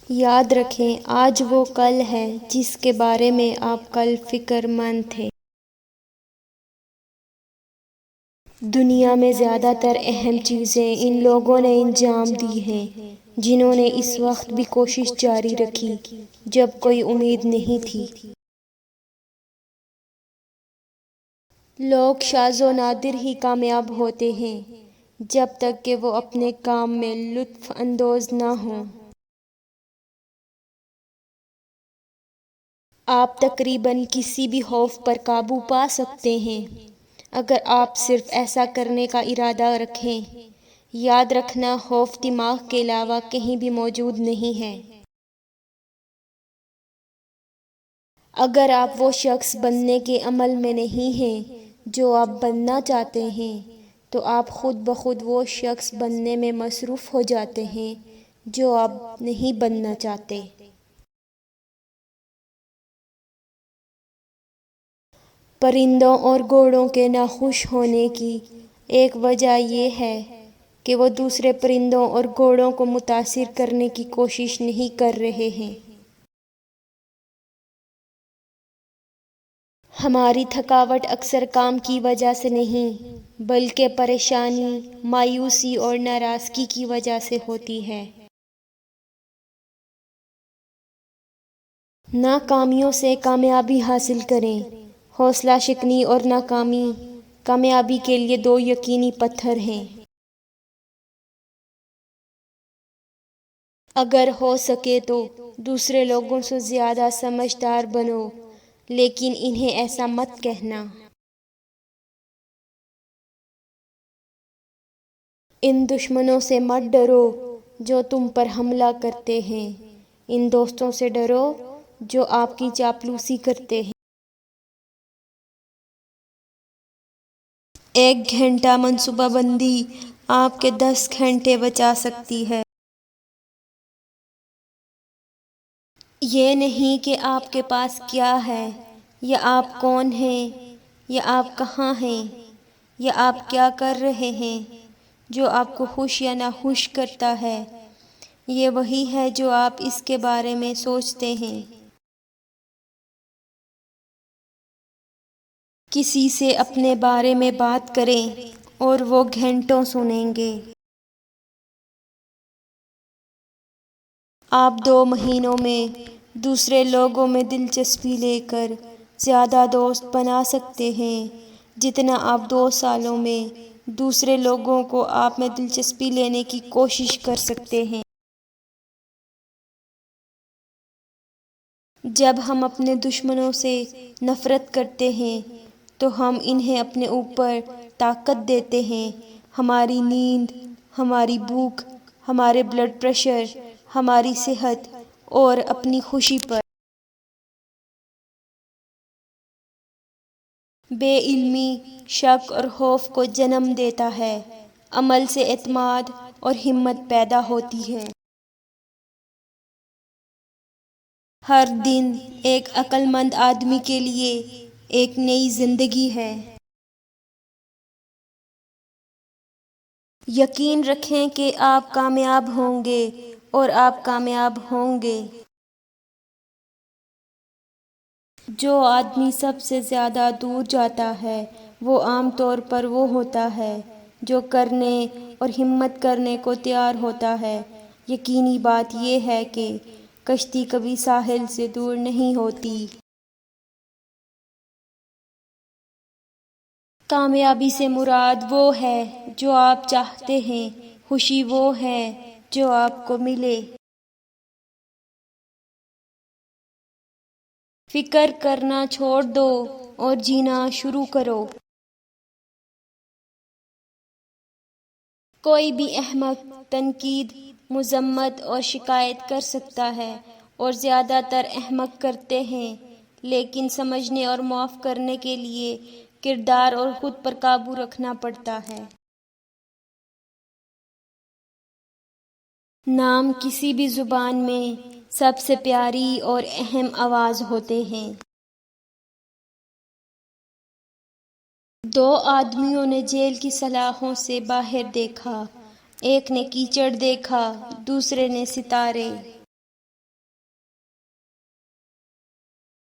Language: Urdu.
یاد رکھیں آج وہ کل ہے جس کے بارے میں آپ کل فکر مند تھے۔ دنیا میں زیادہ تر اہم چیزیں ان لوگوں نے انجام دی ہیں جنہوں نے اس وقت بھی کوشش جاری رکھی جب کوئی امید نہیں تھی۔ لوگ شاذ و نادر ہی کامیاب ہوتے ہیں جب تک کہ وہ اپنے کام میں لطف اندوز نہ ہوں۔ آپ تقریباً کسی بھی خوف پر قابو پا سکتے ہیں اگر آپ صرف ایسا کرنے کا ارادہ رکھیں۔ یاد رکھنا خوف دماغ کے علاوہ کہیں بھی موجود نہیں ہے۔ اگر آپ وہ شخص بننے کے عمل میں نہیں ہیں جو آپ بننا چاہتے ہیں تو آپ خود بخود وہ شخص بننے میں مصروف ہو جاتے ہیں جو آپ نہیں بننا چاہتے۔ پرندوں اور گھوڑوں کے ناخوش ہونے کی ایک وجہ یہ ہے کہ وہ دوسرے پرندوں اور گھوڑوں کو متاثر کرنے کی کوشش نہیں کر رہے ہیں۔ ہماری تھکاوٹ اکثر کام کی وجہ سے نہیں بلکہ پریشانی، مایوسی اور ناراضگی کی وجہ سے ہوتی ہے۔ ناکامیوں سے کامیابی حاصل کریں۔ حوصلہ شکنی اور ناکامی کامیابی کے لیے دو یقینی پتھر ہیں۔ اگر ہو سکے تو دوسرے لوگوں سے زیادہ سمجھدار بنو لیکن انہیں ایسا مت کہنا۔ ان دشمنوں سے مت ڈرو جو تم پر حملہ کرتے ہیں، ان دوستوں سے ڈرو جو آپ کی چاپلوسی کرتے ہیں۔ 1 گھنٹہ منصوبہ بندی آپ کے 10 گھنٹے بچا سکتی ہے۔ یہ نہیں کہ آپ کے پاس کیا ہے یا آپ کون ہیں یا آپ کہاں ہیں یا آپ کیا کر رہے ہیں جو آپ کو خوش یا ناخوش کرتا ہے، یہ وہی ہے جو آپ اس کے بارے میں سوچتے ہیں۔ کسی سے اپنے بارے میں بات کریں اور وہ گھنٹوں سنیں گے۔ آپ 2 مہینوں میں دوسرے لوگوں میں دلچسپی لے کر زیادہ دوست بنا سکتے ہیں جتنا آپ 2 سالوں میں دوسرے لوگوں کو آپ میں دلچسپی لینے کی کوشش کر سکتے ہیں۔ جب ہم اپنے دشمنوں سے نفرت کرتے ہیں تو ہم انہیں اپنے اوپر طاقت دیتے ہیں، ہماری نیند، ہماری بھوک، ہمارے بلڈ پریشر، ہماری صحت اور اپنی خوشی پر۔ بے علمی شک اور خوف کو جنم دیتا ہے، عمل سے اعتماد اور ہمت پیدا ہوتی ہے۔ ہر دن ایک عقل مند آدمی کے لیے ایک نئی زندگی ہے۔ یقین رکھیں کہ آپ کامیاب ہوں گے اور آپ کامیاب ہوں گے۔ جو آدمی سب سے زیادہ دور جاتا ہے وہ عام طور پر وہ ہوتا ہے جو کرنے اور ہمت کرنے کو تیار ہوتا ہے۔ یقینی بات یہ ہے کہ کشتی کبھی ساحل سے دور نہیں ہوتی۔ کامیابی سے مراد وہ ہے جو آپ چاہتے ہیں، خوشی وہ ہے جو آپ کو ملے۔ فکر کرنا چھوڑ دو اور جینا شروع کرو۔ کوئی بھی احمق تنقید، مذمت اور شکایت کر سکتا ہے اور زیادہ تر احمق کرتے ہیں، لیکن سمجھنے اور معاف کرنے کے لیے کردار اور خود پر قابو رکھنا پڑتا ہے۔ نام کسی بھی زبان میں سب سے پیاری اور اہم آواز ہوتے ہیں۔ 2 آدمیوں نے جیل کی سلاخوں سے باہر دیکھا، ایک نے کیچڑ دیکھا، دوسرے نے ستارے۔